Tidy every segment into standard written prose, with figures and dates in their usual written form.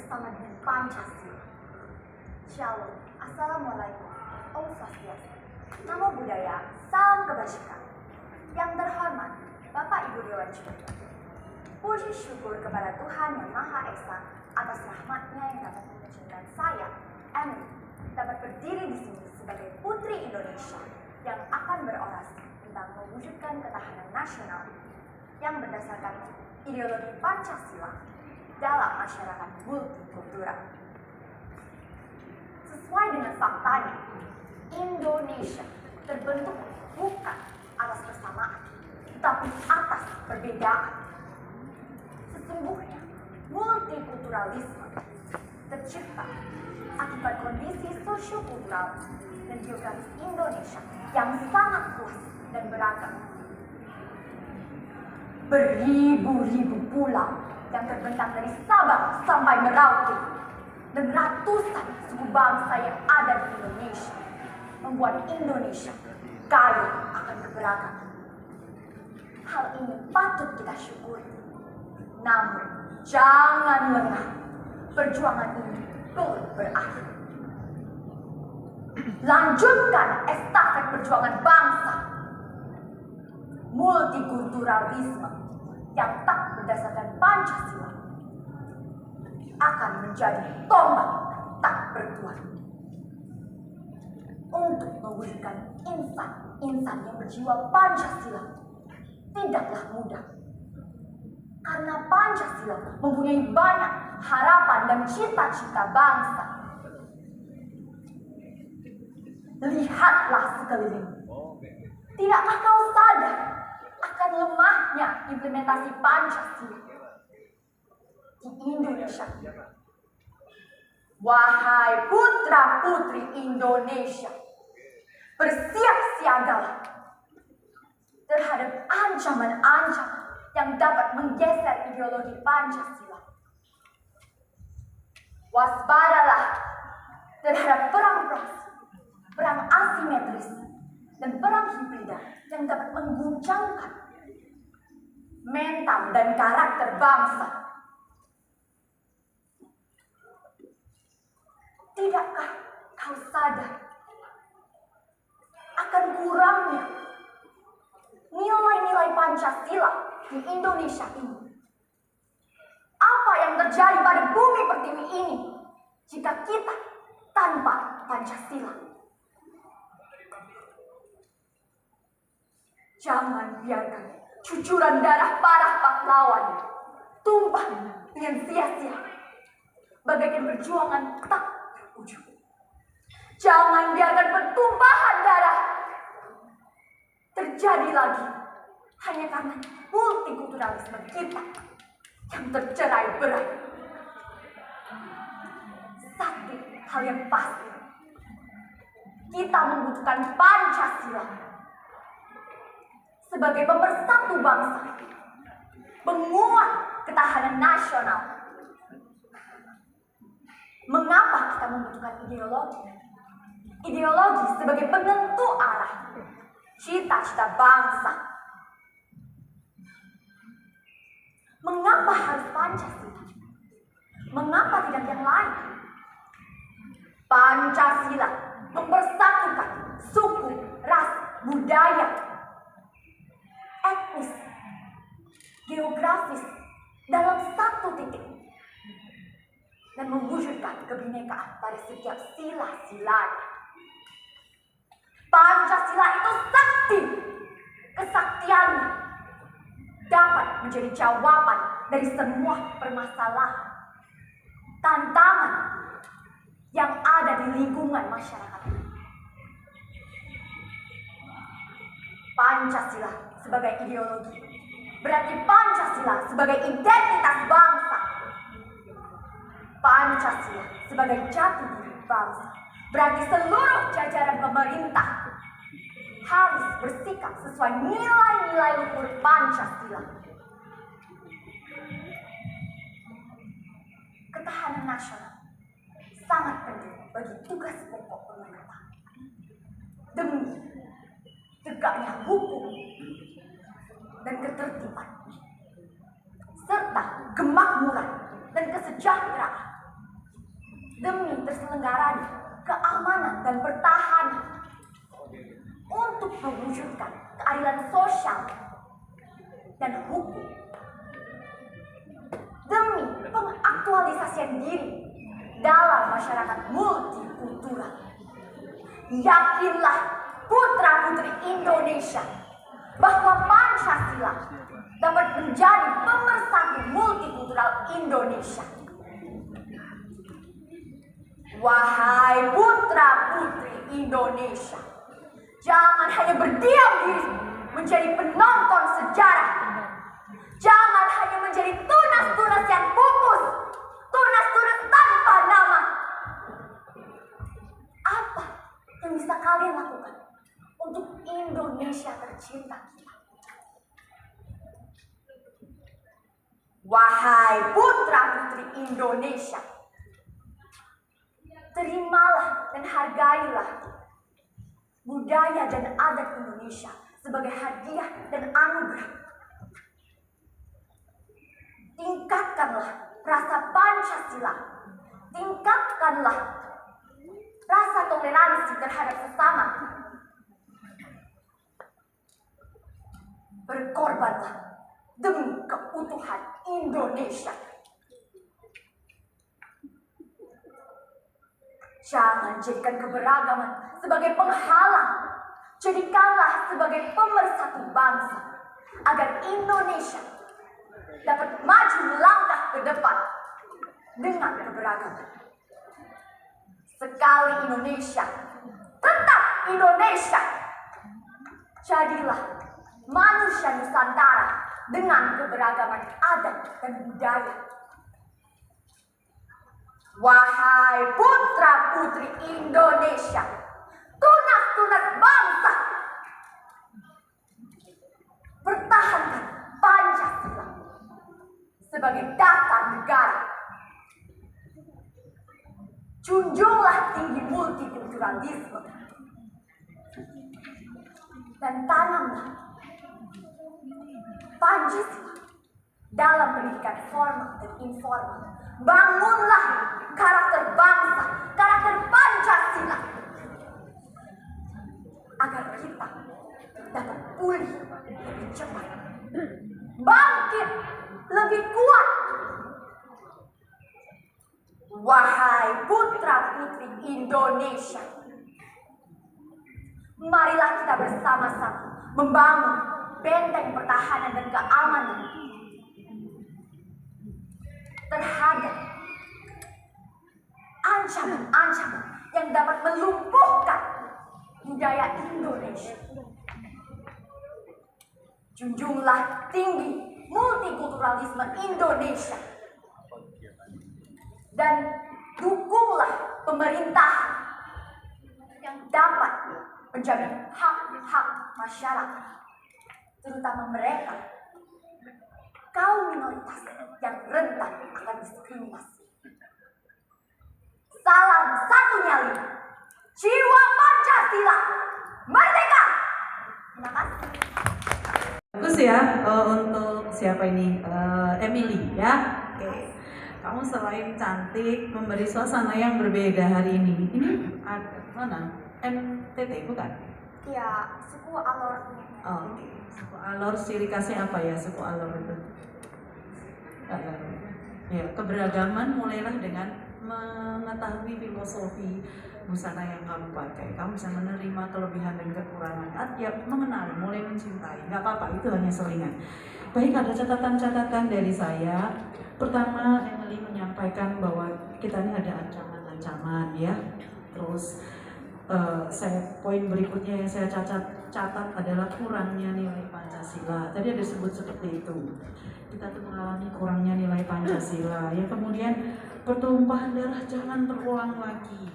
bersama dengan Pancasila. Shalom, Assalamualaikum, Om Swastiastu, Namo Buddhaya, Salam Kebajikan. Yang terhormat Bapak Ibu Dewan Juri, puji syukur kepada Tuhan Yang Maha Esa atas rahmatnya yang dapat mengizinkan saya, Emily, dapat berdiri di sini sebagai putri Indonesia yang akan berorasi tentang mewujudkan ketahanan nasional yang berdasarkan ideologi Pancasila dalam masyarakat multikultural. Sesuai dengan faktanya, Indonesia terbentuk bukan atas persamaan, tetapi atas perbedaan. Sesungguhnya, multikulturalisme tercipta akibat kondisi sosiokultural dan geografis Indonesia yang sangat luas dan beragam. Beribu-ribu pulau yang terbentang dari Sabang sampai Merauke dan ratusan suku bangsa yang ada di Indonesia membuat Indonesia kaya akan keberagaman. Hal ini patut kita syukuri. Namun, jangan lengah. Perjuangan ini belum berakhir. Lanjutkan estafet perjuangan bangsa. Multikulturalisme yang tak berdasarkan Pancasila akan menjadi tombak tak bertuan. Untuk mewujudkan insan yang berjiwa Pancasila tidaklah mudah. Karena Pancasila mempunyai banyak harapan dan cita-cita bangsa. Lihatlah sekeliling. Tidakkah kau sadar akan lemahnya implementasi Pancasila di Indonesia? Wahai putra-putri Indonesia, bersiap siagalah terhadap ancaman-ancaman yang dapat menggeser ideologi Pancasila. Waspadalah terhadap perang proksi, perang asimetris, dan perang hibrida yang dapat mengguncangkan mental dan karakter bangsa. Tidakkah kau sadar akan kurangnya nilai-nilai Pancasila di Indonesia ini? Apa yang terjadi pada bumi pertiwi ini jika kita tanpa Pancasila? Jangan biarkan cucuran darah para pahlawan tumpah dengan sia-sia bagaikan perjuangan tak terwujud. Jangan biarkan pertumpahan darah terjadi lagi hanya karena multikulturalisme kita yang tercerai-berai. Satu hal yang pasti, kita membutuhkan Pancasila sebagai pemersatu bangsa, penguat ketahanan nasional. Mengapa kita membutuhkan ideologi? Ideologi sebagai penentu arah cita-cita bangsa. Mengapa harus Pancasila? Mengapa tidak yang lain? Pancasila mempersatukan suku, ras, budaya, etnis, geografis dalam satu titik dan mewujudkan kebinekaan pada setiap sila-silanya. Pancasila itu sakti. Kesaktiannya dapat menjadi jawaban dari semua permasalahan, tantangan yang ada di lingkungan masyarakat. Pancasila sebagai ideologi berarti Pancasila sebagai identitas bangsa. Pancasila sebagai jati diri bangsa berarti seluruh jajaran pemerintah harus bersikap sesuai nilai-nilai luhur Pancasila. Ketahanan nasional sangat penting bagi tugas pokok pemerintah demi tegaknya hukum dan ketertiban serta kemakmuran dan kesejahteraan demi terselenggaranya keamanan dan pertahanan, untuk mewujudkan keadilan sosial dan hukum, demi pengaktualisasian diri dalam masyarakat multikultural. Yakinlah putra-putri Indonesia bahwa Pancasila dapat menjadi pemersatu multikultural Indonesia. Wahai putra-putri Indonesia, jangan hanya berdiam diri menjadi penonton sejarah. Jangan hanya menjadi tunas-tunas yang pupus, tunas-tunas tanpa nama. Apa yang bisa kalian lakukan untuk Indonesia tercinta kita? Wahai putra-putri Indonesia, terimalah dan hargailah budaya dan adat Indonesia sebagai hadiah dan anugerah. Tingkatkanlah rasa Pancasila, tingkatkanlah rasa toleransi terhadap sesama. Berkorbanlah demi keutuhan Indonesia. Jangan jadikan keberagaman sebagai penghalang. Jadikanlah sebagai pemersatu bangsa agar Indonesia dapat maju melangkah ke depan dengan keberagaman. Sekali Indonesia, tetap Indonesia. Jadilah manusia Nusantara dengan keberagaman adat dan budaya. Wahai putra-putri Indonesia, tunas-tunas bangsa, pertahankan Pancasila sebagai dasar negara. Junjunglah tinggi multikulturalisme dan tanamlah Pancasila dalam pendidikan formal dan informal. Bangunlah karakter bangsa, karakter Pancasila, agar kita dapat pulih lebih cepat, bangkit lebih kuat. Wahai putra-putri Indonesia, marilah kita bersama-sama membangun benteng pertahanan dan keamanan terhadap ancaman-ancaman yang dapat melumpuhkan budaya Indonesia. Junjunglah tinggi multikulturalisme Indonesia dan dukunglah pemerintahan yang dapat menjamin hak-hak masyarakat, terutama mereka kaum minoritas yang rentan akan diskriminasi. Salam satu nyali, jiwa Pancasila, merdeka! Terima kasih. Bagus ya, untuk siapa ini? Emily ya. Oke. Kamu selain cantik, memberi suasana yang berbeda hari ini. Ini mana? NTT bukan? Ya, suku Alor. Oh, oke. Suku Alor, ciri khasnya apa ya suku Alor itu? Ya, keberagaman mulailah dengan mengetahui filosofi busana yang kamu pakai. Kamu bisa menerima kelebihan dan kekurangan. Ya, mengenal, mulai mencintai. Nggak apa-apa, itu hanya selingan. Baik, ada catatan-catatan dari saya. Pertama, Emily menyampaikan bahwa kita ini ada ancaman-ancaman ya. Terus poin berikutnya yang saya catat adalah kurangnya nilai Pancasila. Tadi ada disebut seperti itu. Kita tuh mengalami kurangnya nilai Pancasila. Ya, kemudian pertumpahan darah jangan terulang lagi,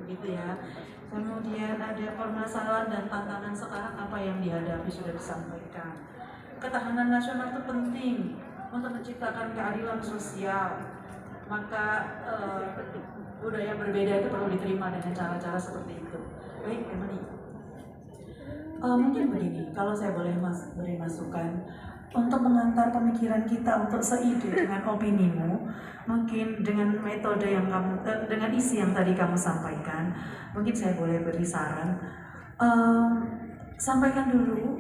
gitu ya. Kemudian ada permasalahan dan tantangan sekarang apa yang dihadapi sudah disampaikan. Ketahanan nasional itu penting untuk menciptakan keadilan sosial. Maka budaya berbeda itu perlu diterima dengan cara-cara seperti itu. Baik, Emily. Mungkin begini, kalau saya boleh beri masukan, untuk mengantar pemikiran kita untuk seide dengan opinimu, mungkin dengan metode yang kamu, dengan isi yang tadi kamu sampaikan, mungkin saya boleh beri saran. Sampaikan dulu,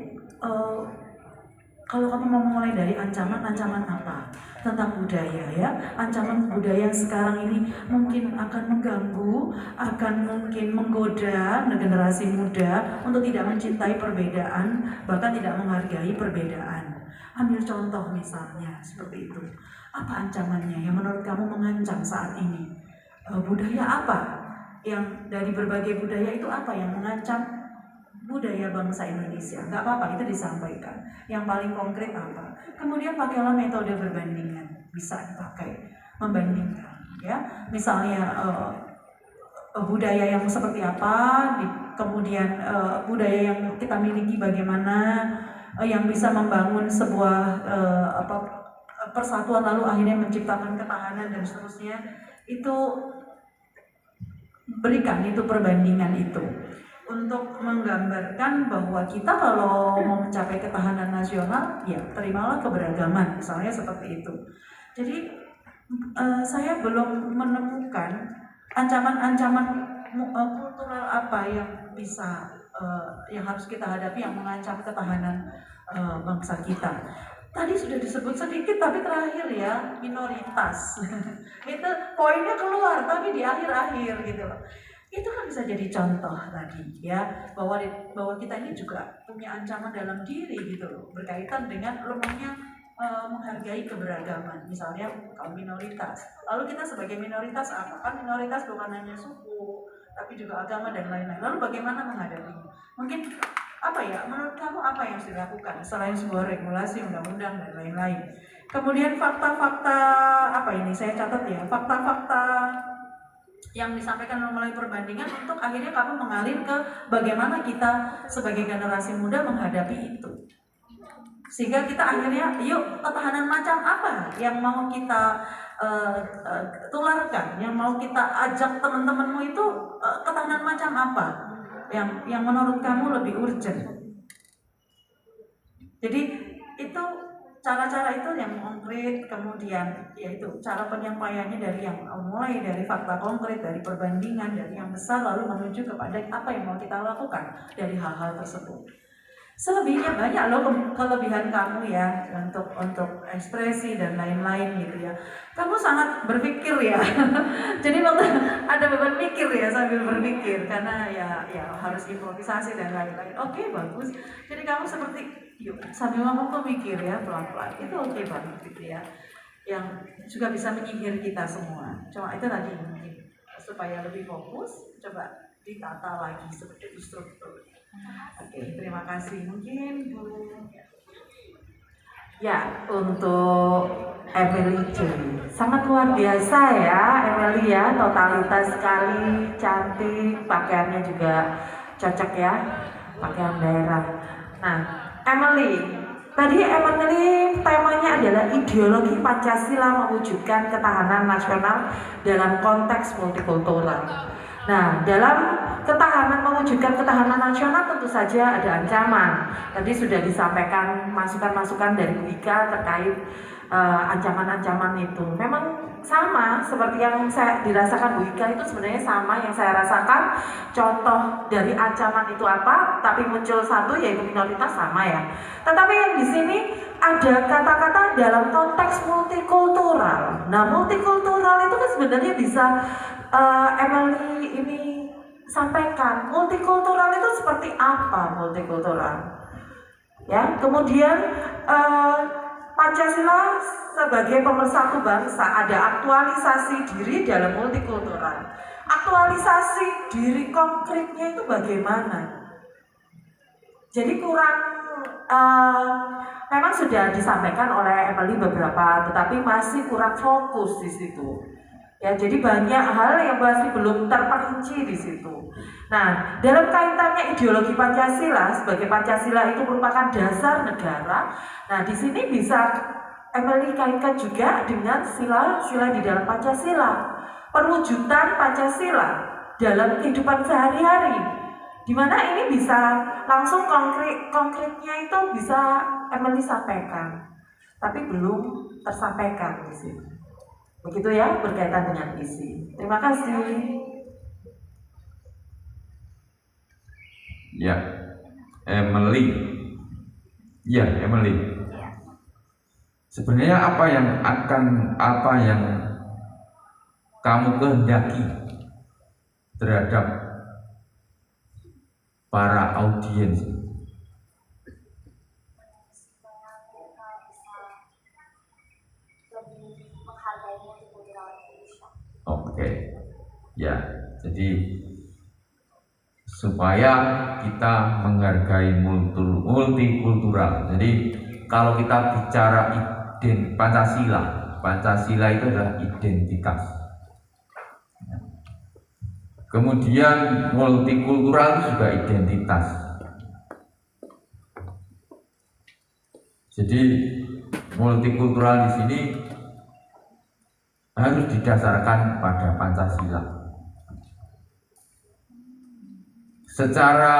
kalau kamu mau mulai dari ancaman apa tentang budaya ya, ancaman budaya yang sekarang ini mungkin akan mengganggu, akan mungkin menggoda generasi muda untuk tidak mencintai perbedaan, bahkan tidak menghargai perbedaan. Ambil contoh misalnya seperti itu. Apa ancamannya yang menurut kamu mengancam saat ini? Budaya apa yang dari berbagai budaya itu apa yang mengancam budaya bangsa Indonesia? Nggak apa-apa, itu disampaikan. Yang paling konkret apa? Kemudian pakailah metode berbandingan, bisa dipakai membandingkan, ya. Misalnya budaya yang seperti apa, kemudian budaya yang kita miliki bagaimana, yang bisa membangun sebuah persatuan lalu akhirnya menciptakan ketahanan dan seterusnya. Itu berikan itu perbandingan itu untuk menggambarkan bahwa kita kalau mau mencapai ketahanan nasional, ya terimalah keberagaman, misalnya seperti itu. Jadi saya belum menemukan ancaman-ancaman kultural apa yang bisa yang harus kita hadapi yang mengancam ketahanan bangsa kita. Tadi sudah disebut sedikit, tapi terakhir ya minoritas. Itu poinnya keluar, tapi di akhir-akhir gitu loh. Itu kan bisa jadi contoh tadi ya, bahwa kita ini juga punya ancaman dalam diri gitu loh, berkaitan dengan lemahnya menghargai keberagaman. Misalnya kaum minoritas, lalu kita sebagai minoritas apa? Kan minoritas bukan hanya suku, tapi juga agama dan lain-lain. Lalu bagaimana menghadapinya? Mungkin apa ya, menurut kamu apa yang harus dilakukan selain sebuah regulasi, undang-undang dan lain-lain? Kemudian fakta-fakta apa ini? Saya catat ya, fakta-fakta yang disampaikan melalui perbandingan untuk akhirnya kamu mengalir ke bagaimana kita sebagai generasi muda menghadapi itu. Sehingga kita akhirnya, yuk ketahanan macam apa yang mau kita tularkan, yang mau kita ajak teman-temanmu itu, ketahanan macam apa yang menurut kamu lebih urgent. Jadi itu cara-cara itu yang konkret, kemudian yaitu cara penyampaiannya dari yang mulai dari fakta konkret, dari perbandingan, dari yang besar lalu menuju kepada apa yang mau kita lakukan dari hal-hal tersebut. Selebihnya banyak loh kelebihan kamu ya untuk ekspresi dan lain-lain gitu ya. Kamu sangat berpikir ya. Jadi waktu ada beban mikir ya sambil berpikir karena ya harus improvisasi dan lain-lain. Oke, bagus. Jadi kamu seperti yuk sambil ngomong tuh mikir ya pelan-pelan. Itu oke banget gitu ya. Yang juga bisa menyihir kita semua. Cuma itu tadi mungkin supaya lebih fokus, coba ditata lagi seperti struktur. Oke, terima kasih. Mungkin Bu. Ya, untuk Emily Juli sangat luar biasa ya Emily ya, totalitas sekali, cantik, pakaiannya juga cocok ya, pakaian daerah. Nah, Emily temanya adalah ideologi Pancasila mewujudkan ketahanan nasional dalam konteks multikultural. Nah, dalam mewujudkan ketahanan nasional tentu saja ada ancaman. Tadi sudah disampaikan masukan-masukan dari Bu Ika terkait ancaman-ancaman itu. Memang sama seperti yang saya dirasakan Bu Ika, itu sebenarnya sama yang saya rasakan. Contoh dari ancaman itu apa? Tapi muncul satu yaitu minoritas, sama ya. Tetapi yang di sini ada kata-kata dalam konteks multikultural. Nah, multikultural itu kan sebenarnya bisa Emily ini sampaikan multikultural itu seperti apa multikultural ya. Kemudian Pancasila sebagai pemersatu bangsa, ada aktualisasi diri dalam multikultural. Aktualisasi diri konkretnya itu bagaimana? Jadi kurang memang sudah disampaikan oleh Emily beberapa, tetapi masih kurang fokus di situ. Ya, jadi banyak hal yang masih belum terperinci di situ. Nah, dalam kaitannya ideologi Pancasila, sebagai Pancasila itu merupakan dasar negara. Nah, di sini bisa Emily kaitkan juga dengan sila-sila di dalam Pancasila. Perwujudan Pancasila dalam kehidupan sehari-hari. Dimana ini bisa langsung konkretnya itu bisa Emily sampaikan, tapi belum tersampaikan di sini. Begitu ya berkaitan dengan isi. Terima kasih. Ya, Emily. Ya, Emily. Ya. Sebenarnya apa yang kamu kehendaki terhadap para audiens? Supaya mereka bisa lebih menghargai multikultural Indonesia. Oke, ya, jadi supaya kita menghargai multikultural. Jadi kalau kita bicara Pancasila itu adalah identitas. Kemudian multikultural itu juga identitas. Jadi multikultural di sini harus didasarkan pada Pancasila. Secara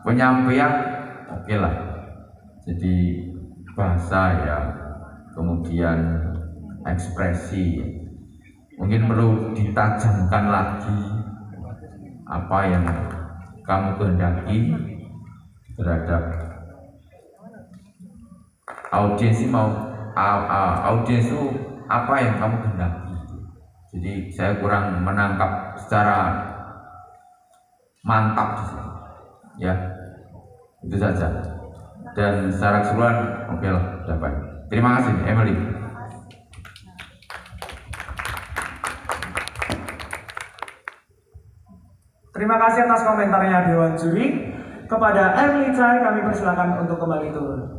penyampaian oke lah. Jadi bahasa ya, kemudian ekspresi mungkin perlu ditajamkan lagi apa yang kamu kehendaki terhadap audiens itu apa yang kamu kehendaki. Jadi saya kurang menangkap secara mantap di sini. Ya, itu saja. Dan secara keseluruhan oke lah, sudah baik. Terima kasih, Emily. Terima kasih atas komentarnya Dewan Juri. Kepada Emily Chai kami persilakan untuk kembali turun.